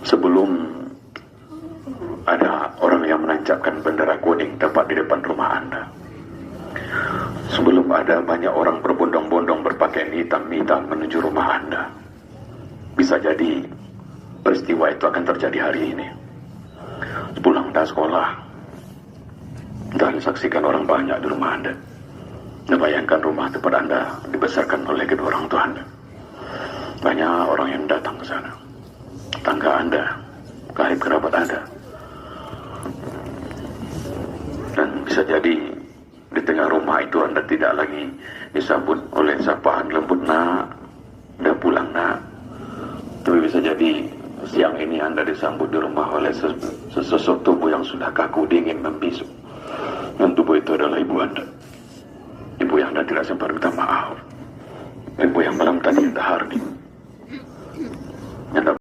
Sebelum ada orang yang menancapkan bendera kuning tepat di depan rumah Anda, sebelum ada banyak orang berbondong-bondong berpakaian hitam-hitam menuju rumah Anda, bisa jadi peristiwa itu akan terjadi hari ini. Pulang dari sekolah, dan disaksikan orang banyak di rumah Anda. Bayangkan rumah tempat Anda dibesarkan oleh kedua orang tua Anda. Banyak orang yang datang ke sana. Tangga Anda, karib kerabat Anda. Dan bisa jadi di tengah rumah itu Anda tidak lagi disambut oleh sapaan lembut, nak, udah pulang nak. Tapi bisa jadi siang ini Anda disambut di rumah oleh sesosok tubuh yang sudah kaku, dingin, membisu. Dan tubuh itu adalah ibu Anda. Ibu yang Anda tidak sempat minta maaf. Ibu yang malam tadi dahar nih. Anda